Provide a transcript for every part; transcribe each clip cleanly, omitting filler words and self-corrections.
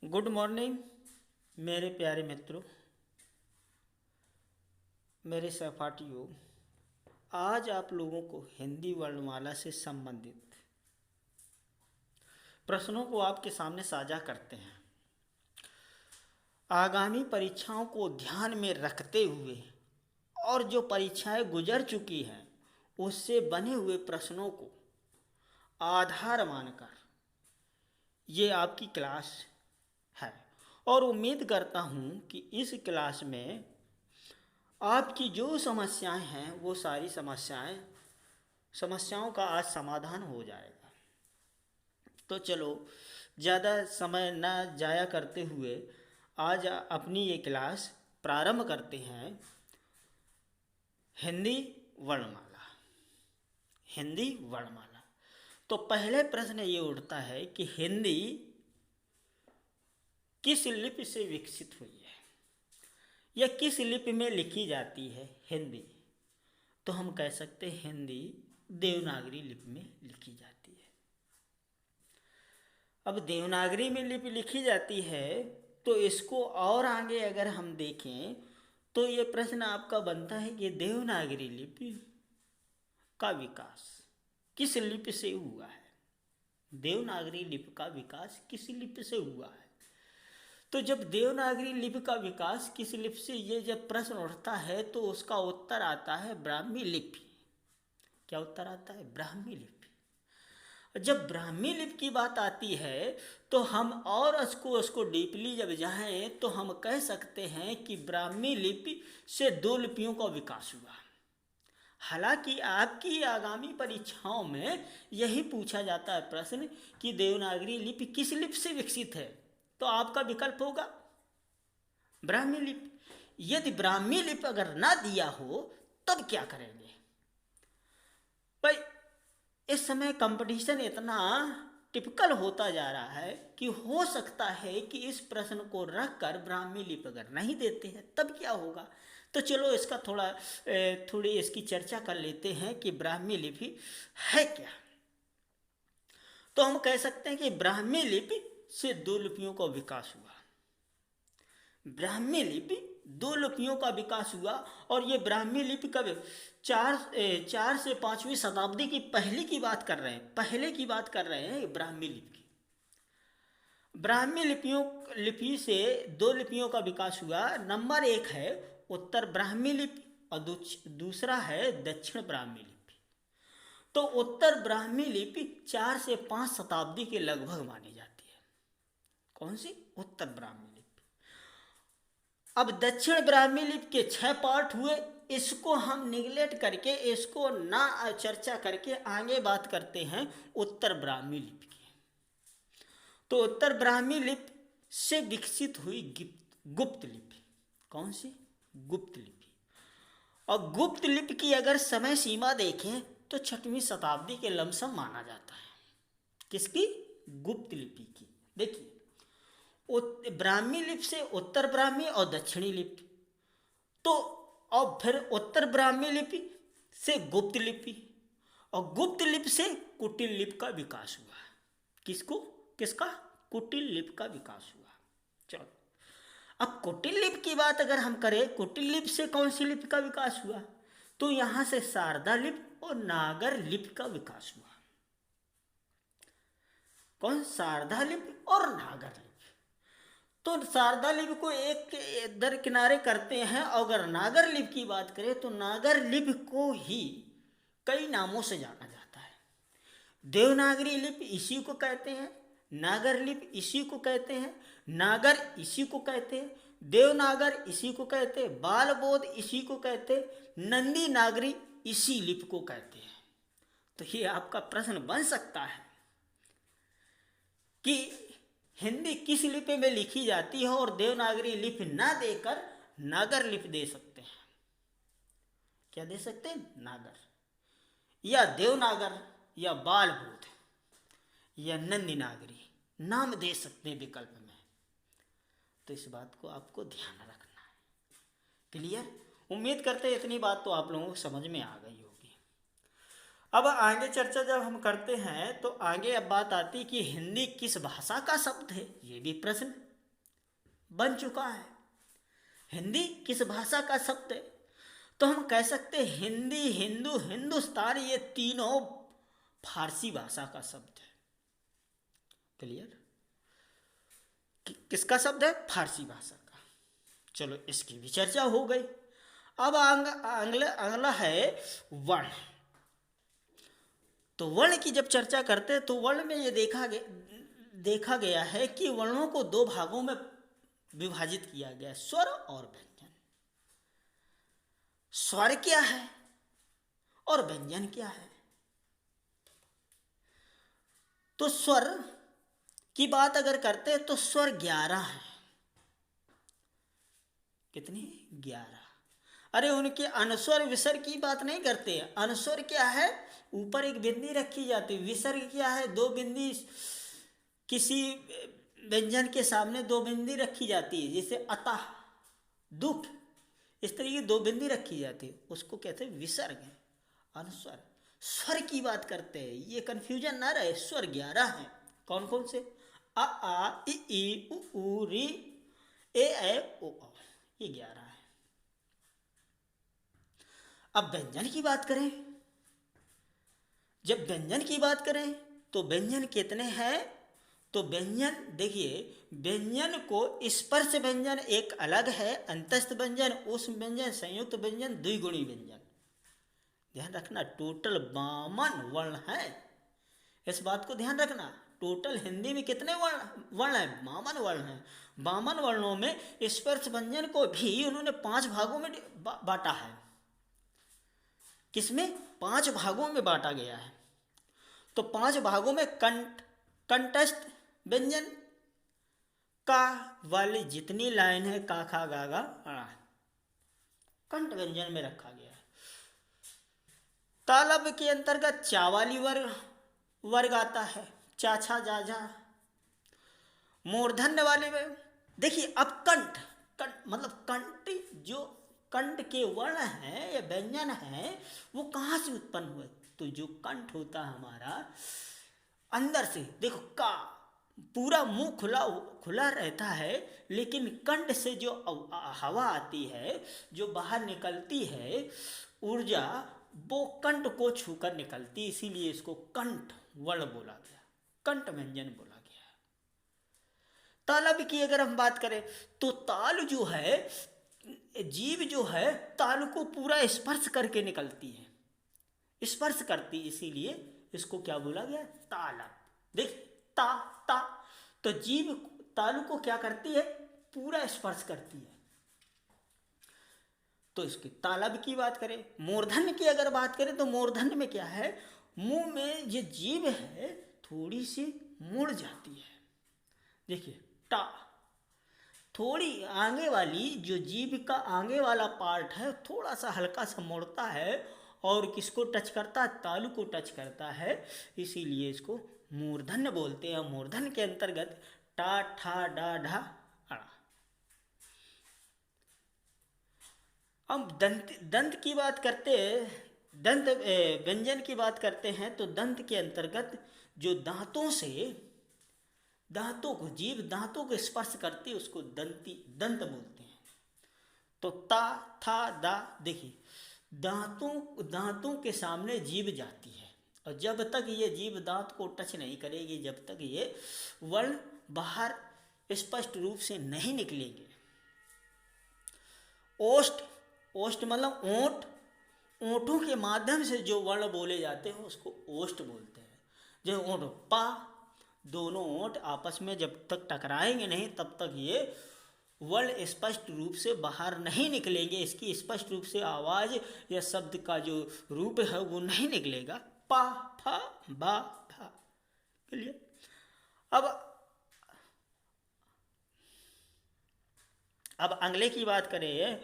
Good morning मेरे प्यारे मित्रों, मेरे सहपाठियों। आज आप लोगों को हिंदी वर्णमाला से संबंधित प्रश्नों को आपके सामने साझा करते हैं। आगामी परीक्षाओं को ध्यान में रखते हुए और जो परीक्षाएं गुजर चुकी हैं उससे बने हुए प्रश्नों को आधार मानकर ये आपकी क्लास है और उम्मीद करता हूँ कि इस क्लास में आपकी जो समस्याएं हैं वो सारी समस्याओं का आज समाधान हो जाएगा। तो चलो ज़्यादा समय ना जाया करते हुए आज अपनी ये क्लास प्रारंभ करते हैं। हिंदी वर्णमाला। हिंदी वर्णमाला। तो पहले प्रश्न ये उठता है कि हिंदी किस लिपि से विकसित हुई है या किस लिपि में लिखी जाती है हिंदी। तो हम कह सकते हैं हिंदी देवनागरी लिपि में लिखी जाती है। अब देवनागरी में लिपि लिखी जाती है तो इसको और आगे अगर हम देखें तो ये प्रश्न आपका बनता है कि देवनागरी लिपि का विकास किस लिपि से हुआ है। देवनागरी लिपि का विकास किस लिपि से हुआ है। तो जब देवनागरी लिपि का विकास किस लिपि से, ये जब प्रश्न उठता है तो उसका उत्तर आता है ब्राह्मी लिपि। क्या उत्तर आता है? ब्राह्मी लिपि। जब ब्राह्मी लिपि की बात आती है तो हम और उसको डीपली जब जाएं तो हम कह सकते हैं कि ब्राह्मी लिपि से दो लिपियों का विकास हुआ। हालांकि आपकी आगामी परीक्षाओं में यही पूछा जाता है प्रश्न कि देवनागरी लिपि किस लिपि से विकसित है, तो आपका विकल्प होगा ब्राह्मी लिपि। यदि ब्राह्मी लिपि अगर ना दिया हो तब क्या करेंगे भाई? इस समय कंपटीशन इतना टिपिकल होता जा रहा है कि हो सकता है कि इस प्रश्न को रखकर ब्राह्मी लिपि अगर नहीं देते हैं तब क्या होगा। तो चलो इसका थोड़ी इसकी चर्चा कर लेते हैं कि ब्राह्मी लिपि है क्या। तो हम कह सकते हैं कि ब्राह्मी लिपि से दो लिपियों का विकास हुआ। ब्राह्मी लिपि दो लिपियों का विकास हुआ और ये ब्राह्मी लिपि कब 4 से 5वीं शताब्दी की पहले की बात कर रहे हैं ब्राह्मी लिपि की। ब्राह्मी लिपि से दो लिपियों का विकास हुआ। नंबर 1 है उत्तर ब्राह्मी लिपि और दूसरा है दक्षिण ब्राह्मी लिपि। तो उत्तर ब्राह्मी लिपि 4 से 5 शताब्दी के लगभग मानी जाती है। कौन सी? उत्तर ब्राह्मी लिपि। अब दक्षिण ब्राह्मी लिपि के 6 पार्ट हुए, इसको हम निगलेक्ट करके, इसको ना चर्चा करके आगे बात करते हैं उत्तर ब्राह्मी लिपि की। तो उत्तर ब्राह्मी लिपि से विकसित हुई गुप्त लिपि। कौन सी? गुप्त लिपि। और गुप्त लिपि की अगर समय सीमा देखें तो 6वीं शताब्दी के लमसम माना जाता है। किसकी? गुप्त लिपि की। देखिए ब्राह्मी लिपि से उत्तर ब्राह्मी और दक्षिणी लिपि, तो और फिर उत्तर ब्राह्मी लिपि से गुप्त लिपि और गुप्त लिपि से कुटिल लिपि का विकास हुआ। किसका? कुटिल लिपि का विकास हुआ। चलो अब कुटिल लिपि की बात अगर हम करें, कुटिल लिपि से कौन सी लिपि का विकास हुआ? तो यहां से शारदा लिपि और नागर लिपि का विकास हुआ। कौन? शारदा लिपि और नागर लिपि। तो शारदा लिपि को एक दर किनारे करते हैं और अगर नागर लिपि की बात करें तो नागर लिपि को ही कई नामों से जाना जाता है। देवनागरी लिपि इसी को कहते हैं, नागर लिपि इसी को कहते हैं, नागर इसी को कहते हैं, देवनागर इसी को कहते हैं, बालबोध इसी को कहते हैं, नंदी नागरी इसी लिपि को कहते हैं। तो ये आपका प्रश्न बन सकता है कि हिंदी किस लिपि में लिखी जाती है और देवनागरी लिपि ना देकर नागर लिपि दे सकते हैं। क्या दे सकते हैं? नागर या देवनागर या बालबोध या नंदी नागरी नाम दे सकते हैं विकल्प में। तो इस बात को आपको ध्यान रखना है। क्लियर? उम्मीद करते हैं इतनी बात तो आप लोगों को समझ में आ गई होगी। अब आगे चर्चा जब हम करते हैं तो आगे अब बात आती कि हिंदी किस भाषा का शब्द है। ये भी प्रश्न बन चुका है। हिंदी किस भाषा का शब्द है? तो हम कह सकते हैं हिंदी, हिंदू, हिंदुस्तान, ये तीनों फारसी भाषा का शब्द है। क्लियर? किसका शब्द है? फारसी भाषा का। चलो इसकी भी चर्चा हो गई। अब अगला है वर्ण। तो वर्ण की जब चर्चा करते हैं तो वर्ण में ये देखा गया है कि वर्णों को दो भागों में विभाजित किया गया है, स्वर और व्यंजन। स्वर क्या है और व्यंजन क्या है? तो स्वर की बात अगर करते हैं तो स्वर 11 है। कितनी? 11। अरे उनके अनुस्वर विसर्ग की बात नहीं करते। अनुस्वर क्या है? ऊपर एक बिंदी रखी जाती है। विसर्ग क्या है? दो बिंदी, किसी व्यंजन के सामने दो बिंदी रखी जाती है, जैसे अतः, दुख, इस तरह की दो बिंदी रखी जाती है, उसको कहते हैं विसर्ग। अनुस्वर। स्वर की बात करते हैं, ये कंफ्यूजन ना रहे। स्वर 11 है। कौन कौन से? अ आ इ ई उ ऊ री ए ओ औ, ये 11 है। अब व्यंजन की बात करें, जब व्यंजन की बात करें तो व्यंजन कितने हैं? तो व्यंजन देखिए, व्यंजन को स्पर्श व्यंजन एक अलग है, अंतस्थ व्यंजन, ऊष्म व्यंजन, संयुक्त व्यंजन, द्विगुणी व्यंजन। ध्यान रखना, टोटल 52 वर्ण है। इस बात को ध्यान रखना। टोटल हिंदी में कितने वर्ण है? 52 वर्ण है। 52 वर्णों में स्पर्श व्यंजन को भी उन्होंने 5 भागों में बांटा है। किसमें? 5 भागों में बांटा गया है। तो 5 भागों में कंठस्थ व्यंजन का वाली जितनी लाइन है, का खा गा गा अड़ा, कंठ व्यंजन में रखा गया है। तालब के अंतर्गत चा वाली वर्ग आता है, चा छा जा जा। मूर्धन्य वाले में देखिए, अब कंठ मतलब कंठ, जो कंठ के वर्ण हैं या व्यंजन हैं, वो कहाँ से उत्पन्न हुए? तो जो कंठ होता है हमारा, अंदर से देखो, का पूरा मुंह खुला रहता है, लेकिन कंठ से जो हवा आती है, जो बाहर निकलती है ऊर्जा, वो कंठ को छूकर निकलती, इसीलिए इसको कंठ वर्ण बोला गया, कंठ व्यंजन बोला गया। तालब की अगर हम बात करें तो ताल जो है, जीभ जो है, ताल को पूरा स्पर्श करके निकलती है, स्पर्श करती, इसीलिए इसको क्या बोला गया? तालब। देख, ता ता, तो जीभ तालु को क्या करती है? पूरा स्पर्श करती है। तो इसकी तालब की बात करें। मूर्धन्य की अगर बात करें तो मूर्धन्य में क्या है? मुंह में जो जीभ है थोड़ी सी मुड़ जाती है। देखिए, टा, थोड़ी आगे वाली जो जीभ का आगे वाला पार्ट है थोड़ा सा हल्का सा मुड़ता है, और किसको टच करता है? तालु को टच करता है, इसीलिए इसको मूर्धन्य बोलते हैं। मूर्धन्य के अंतर्गत टा ठा डा ढा अड़ा। अब दंत की बात करते हैं, दंत व्यंजन की बात करते हैं, तो दंत के अंतर्गत जो दांतों को जीभ दांतों को स्पर्श करती है, उसको दंत बोलते हैं। तो ता था दा, देखिए, दांतों के सामने जीभ जाती है, और जब तक ये जीभ दांत को टच नहीं करेगी, जब तक ये वर्ण बाहर स्पष्ट रूप से नहीं निकलेंगे। ओष्ठ मतलब ओंठ, ओंठों के माध्यम से जो वर्ण बोले जाते हैं उसको ओष्ठ बोलते हैं। जो ओंठ पा, दोनों ओंठ आपस में जब तक टकराएंगे नहीं, तब तक ये वर्ण स्पष्ट रूप से बाहर नहीं निकलेंगे। इसकी स्पष्ट रूप से आवाज या शब्द का जो रूप है वो नहीं निकलेगा। पा फा बा भा। क्लियर? अब अगले की बात करें,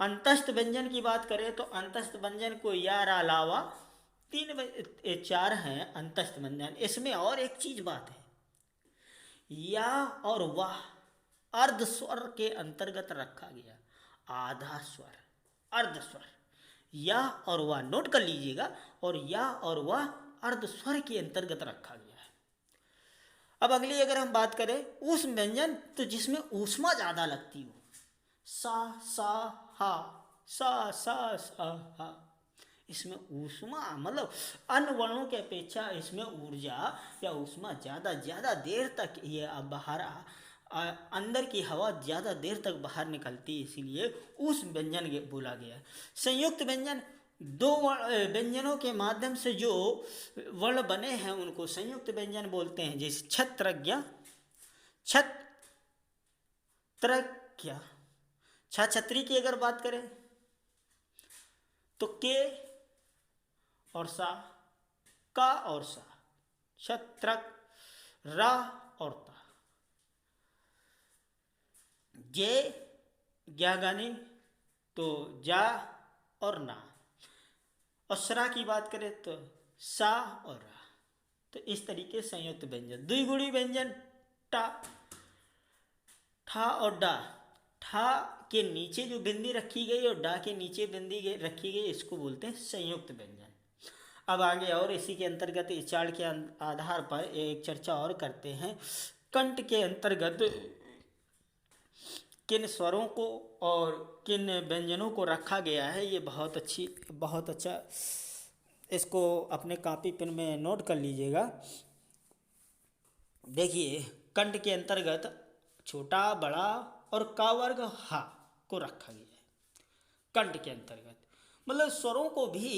अंतस्थ व्यंजन की बात करें, तो अंतस्थ व्यंजन को या अलावा 4 हैं अंतस्थ व्यंजन। इसमें और एक चीज बात है, या और वाह अर्ध स्वर के अंतर्गत रखा गया। आधा स्वर, अर्ध स्वर, या और वाह नोट कर लीजिएगा, और या और वाह अर्ध स्वर के अंतर्गत रखा गया है। अब अगली अगर हम बात करें उस व्यंजन, तो जिसमें ऊष्मा ज़्यादा लगती हो, सा सा हा, सा हा, इसमें ऊष्मा मतलब अन्य वर्णों की अपेक्षा इसमें ऊर्जा या ऊष्मा ज़्यादा देर तक ये अब बाहर अंदर की हवा ज़्यादा देर तक बाहर निकलती है, इसीलिए उस व्यंजन के बोला गया है। संयुक्त व्यंजन, दो व्यंजनों के माध्यम से जो वर्ण बने हैं उनको संयुक्त व्यंजन बोलते हैं। जैसे छत्रज्ञ, छत्रज्ञ, छतरी की अगर बात करें तो के और सा, का और सा, छत्रक, रा और ता, जे ज्ञागानी तो जा और ना, और सरा की बात करें तो सा और रा। तो इस तरीके संयुक्त व्यंजन। द्विगुणी व्यंजन, टा, ठा और डा, ठा के नीचे जो बिंदी रखी गई और डा के नीचे बिंदी रखी गई, इसको बोलते हैं संयुक्त व्यंजन। अब आगे और इसी के अंतर्गत इस चार्ट के आधार पर एक चर्चा और करते हैं। कंठ के अंतर्गत किन स्वरों को और किन व्यंजनों को रखा गया है, ये बहुत अच्छा, इसको अपने कॉपी पेन में नोट कर लीजिएगा। देखिए, कंठ के अंतर्गत छोटा, बड़ा और का वर्ग हा को रखा गया है। कंठ के अंतर्गत मतलब स्वरों को भी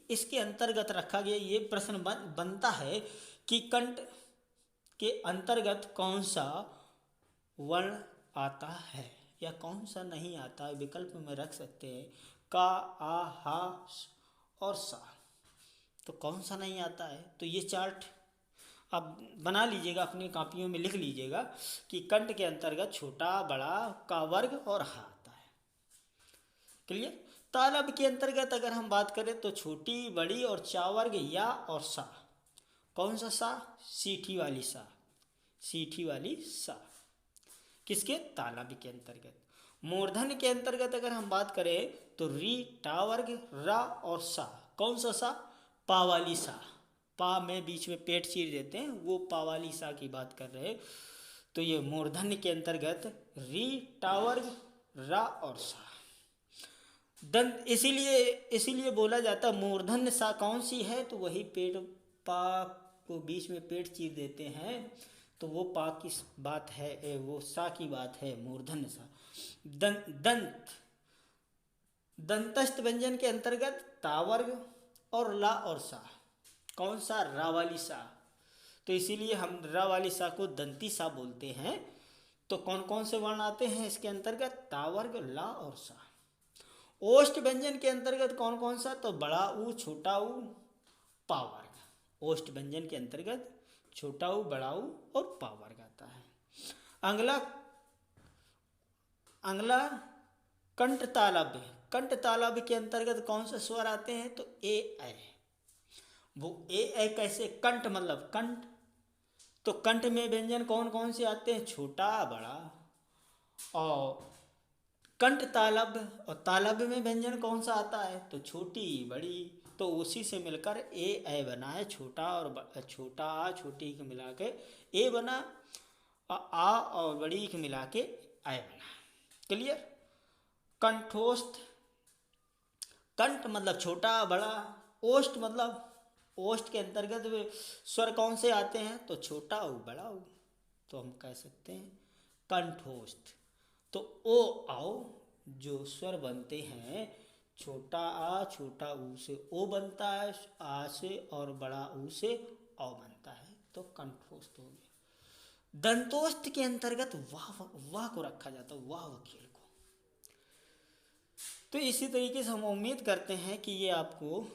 इसके अंतर्गत रखा गया। ये प्रश्न बनता है कि कंठ के अंतर्गत कौन सा वर्ण आता है या कौन सा नहीं आता है। विकल्प में रख सकते हैं का, आ, हा और सा। तो कौन सा नहीं आता है, तो ये चार्ट आप बना लीजिएगा, अपनी कॉपियों में लिख लीजिएगा कि कंठ के अंतर्गत छोटा, बड़ा, का वर्ग और हा आता है। क्लियर। तालब के अंतर्गत अगर हम बात करें तो छोटी, बड़ी और चा वर्ग या और सा। कौन सा सा? सीठी वाली सा, सीठी वाली सा किसके? तालब के अंतर्गत। मूर्धन के अंतर्गत अगर हम बात करें तो री, टा वर्ग, रा और सा। कौन सा सा? पा वाली सा, पा में बीच में पेट चीर देते हैं, वो पा वाली सा की बात कर रहे हैं। तो ये मूर्धन्य के अंतर्गत री, टा वर्ग, रा और सा। दंत, इसीलिए बोला जाता मूर्धन्य सा कौन सी है, तो वही पेट, पा को बीच में पेट चीर देते हैं, तो वो पा की बात है, वो सा की बात है, मूर्धन्य सा। दंतस्थ व्यंजन के अंतर्गत ता वर्ग और ला और सा। कौन सा? रा वाली सा। तो इसीलिए हम रा वाली सा को दंती सा बोलते हैं। तो कौन कौन से वर्ण आते हैं इसके अंतर्गत? ता वर्ग, ला और सा। ओष्ठ व्यंजन के अंतर्गत कौन कौन सा? तो बड़ा ऊ, छोटा ऊ, पा वर्ग। ओष्ठ व्यंजन के अंतर्गत छोटा ऊ, बड़ा ऊ और पा वर्ग आता है। अंगला कंठ तालव्य, कंठ तालव्य के अंतर्गत कौन से स्वर आते हैं? तो ए, ऐ। वो ए, ऐ कैसे? कंठ मतलब कंठ, तो कंठ में व्यंजन कौन कौन से आते हैं? छोटा, बड़ा और कंठ तालव्य। और तालव्य में व्यंजन कौन सा आता है? तो छोटी, बड़ी। तो उसी से मिलकर ए, ऐ बना है। छोटा और छोटा आ, छोटी को मिला के ए बना, आ और बड़ी को मिला के ऐ बना। क्लियर। कंठोस्थ, कंठ मतलब छोटा, बड़ा। ओष्ठ मतलब ओष्ठ के अंतर्गत स्वर कौन से आते हैं? तो छोटा ऊ, बड़ा ऊ। तो हम कह सकते हैं कंठोस्थ। तो ओ, आओ जो स्वर बनते हैं, छोटा आ, छोटा ऊ से ओ बनता है, आ से और बड़ा ऊ से औ बनता है, तो कंठोस्थ हो गया। दंतोस्थ के अंतर्गत वाह को रखा जाता है, वाह वकील को। तो इसी तरीके से हम उम्मीद करते हैं कि ये आपको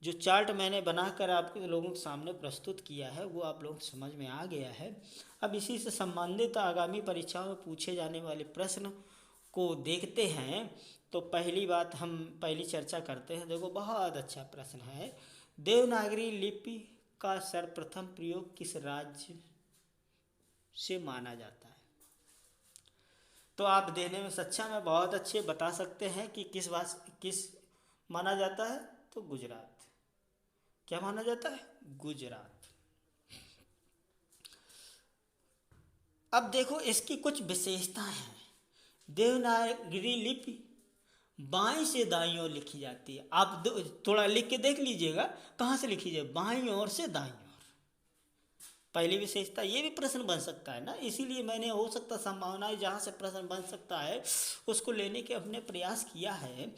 जो चार्ट मैंने बनाकर आपके लोगों के सामने प्रस्तुत किया है वो आप लोग समझ में आ गया है। अब इसी से संबंधित आगामी परीक्षाओं में पूछे जाने वाले प्रश्न को देखते हैं। तो पहली बात हम पहली चर्चा करते हैं। देखो, बहुत अच्छा प्रश्न है। देवनागरी लिपि का सर्वप्रथम प्रयोग किस राज्य से माना जाता है? तो आप देने में सक्षम है, बहुत अच्छे बता सकते हैं कि किस माना जाता है। तो गुजरात। क्या माना जाता है? गुजरात। अब देखो इसकी कुछ विशेषताएं हैं। देवनागरी लिपि बाईं से दाईं ओर लिखी जाती है। आप थोड़ा लिख के देख लीजिएगा, कहाँ से लिखी जाए, बाईं ओर से दाईं ओर। पहली विशेषता, ये भी प्रश्न बन सकता है ना, इसीलिए मैंने हो सकता संभावनाएं जहाँ से प्रश्न बन सकता है उसको लेने के अपने प्रयास किया है।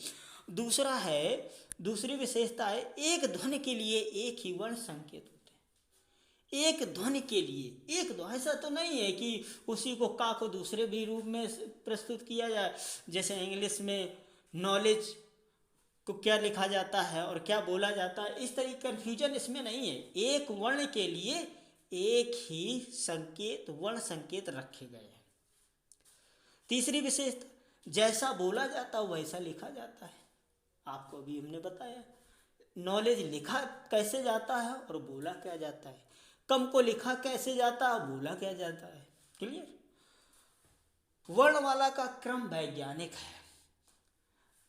दूसरा है, दूसरी विशेषता है, एक ध्वनि के लिए एक ही वर्ण संकेत होते हैं। एक ध्वनि के लिए एक ध्वनि, ऐसा तो नहीं है कि उसी को का को दूसरे भी रूप में प्रस्तुत किया जाए। जैसे इंग्लिश में नॉलेज को क्या लिखा जाता है और क्या बोला जाता है, इस तरह कन्फ्यूजन इसमें नहीं है। एक वर्ण के लिए एक ही संकेत, वर्ण संकेत रखे गए हैं। तीसरी विशेषता, जैसा बोला जाता है वैसा लिखा जाता है। आपको अभी हमने बताया नॉलेज लिखा कैसे जाता है और बोला क्या जाता है, कम को लिखा कैसे जाता है और बोला क्या जाता है। क्लियर। वर्णमाला का क्रम वैज्ञानिक है।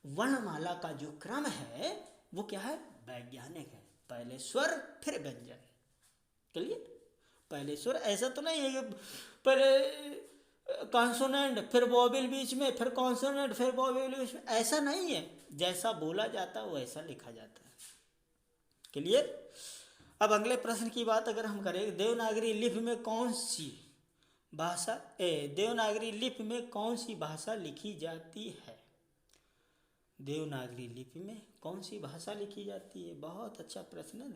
वर्णमाला का जो क्रम है वो क्या है, वैज्ञानिक है। पहले स्वर फिर व्यंजन। क्लियर। पहले स्वर, ऐसा तो नहीं है कि पहले कॉन्सोनेंट फिर वोवेल बीच में, फिर कॉन्सोनेंट फिर वोवेल बीच में, ऐसा नहीं है। जैसा बोला जाता है वैसा लिखा जाता है। क्लियर। अब अगले प्रश्न की बात अगर हम करें, देवनागरी लिपि में कौन सी भाषा देवनागरी लिपि में कौन सी भाषा लिखी जाती है। देवनागरी लिपि में कौन सी भाषा लिखी जाती है, बहुत अच्छा प्रश्न है।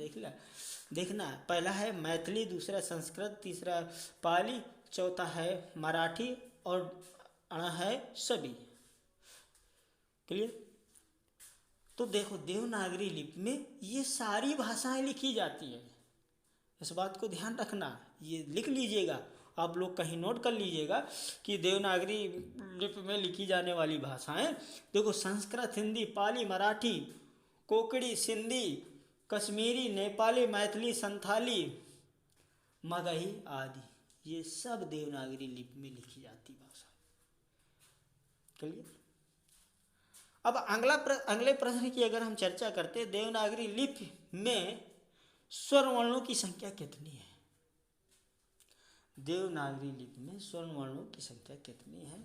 देखना, पहला है मैथिली, दूसरा संस्कृत, तीसरा पाली, चौथा है मराठी और अड़ा है सभी। क्लियर। तो देखो देवनागरी लिपि में ये सारी भाषाएं लिखी जाती है। इस बात को ध्यान रखना, ये लिख लीजिएगा, आप लोग कहीं नोट कर लीजिएगा कि देवनागरी लिपि में लिखी जाने वाली भाषाएं देखो, संस्कृत, हिंदी, पाली, मराठी, कोंकणी, सिंधी, कश्मीरी, नेपाली, मैथिली, संथाली, मगही आदि, ये सब देवनागरी लिपि में लिखी जाती भाषा। क्लियर। अब अगले प्रश्न की अगर हम चर्चा करते हैं, देवनागरी लिपि में स्वर वर्णों की संख्या कितनी है। देवनागरी लिपि में स्वर वर्णों की संख्या कितनी है,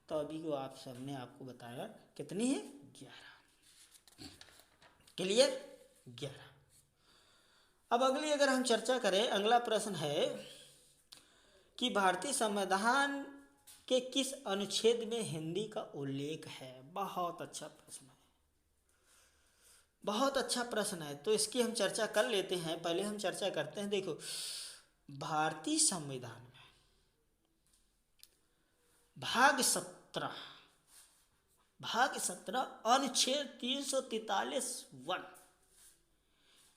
तो अभी को आप सबने आपको बताया कितनी है, 11। क्लियर, 11। अब अगली अगर हम चर्चा करें, अगला प्रश्न है कि भारतीय संविधान के किस अनुच्छेद में हिंदी का उल्लेख है। बहुत अच्छा प्रश्न है, बहुत अच्छा प्रश्न है। तो इसकी हम चर्चा कर लेते हैं। पहले हम चर्चा करते हैं, देखो भारतीय संविधान में भाग 17 अनुच्छेद 343(1)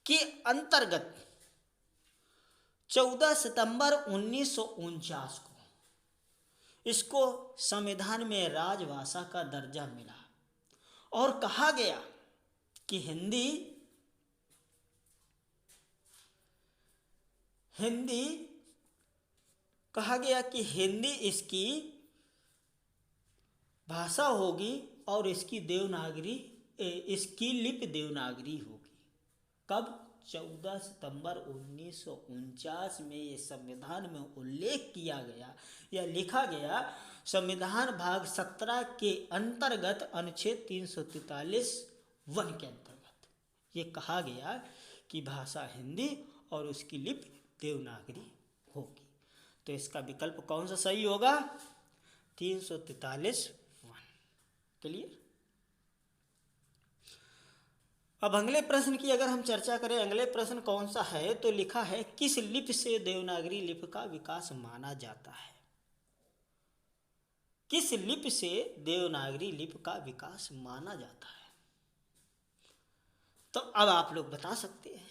के अंतर्गत 14 सितंबर 1949 को इसको संविधान में राजभाषा का दर्जा मिला और कहा गया कि हिंदी कहा गया कि हिंदी इसकी भाषा होगी और इसकी लिपि देवनागरी होगी। कब? 14 सितंबर 1949 में ये संविधान में उल्लेख किया गया या लिखा गया। संविधान भाग 17 के अंतर्गत अनुच्छेद 343(1) के अंतर्गत ये कहा गया कि भाषा हिंदी और उसकी लिपि देवनागरी होगी। तो इसका विकल्प कौन सा सही होगा? 343(1). क्लियर। अब अगले प्रश्न की अगर हम चर्चा करें, अगले प्रश्न कौन सा है, तो लिखा है किस लिपि से देवनागरी लिपि का विकास माना जाता है। किस लिपि से देवनागरी लिपि का विकास माना जाता है? तो अब आप लोग बता सकते हैं,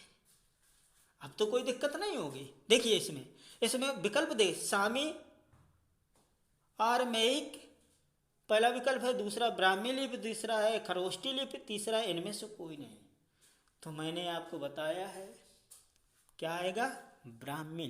अब तो कोई दिक्कत नहीं होगी। देखिए इसमें विकल्प दे, सामी, आरमेइक पहला विकल्प है, दूसरा ब्राह्मी लिपि, तीसरा है खरोष्टी लिपि, तीसरा इनमें से कोई नहीं। तो मैंने आपको बताया है क्या आएगा, ब्राह्मी।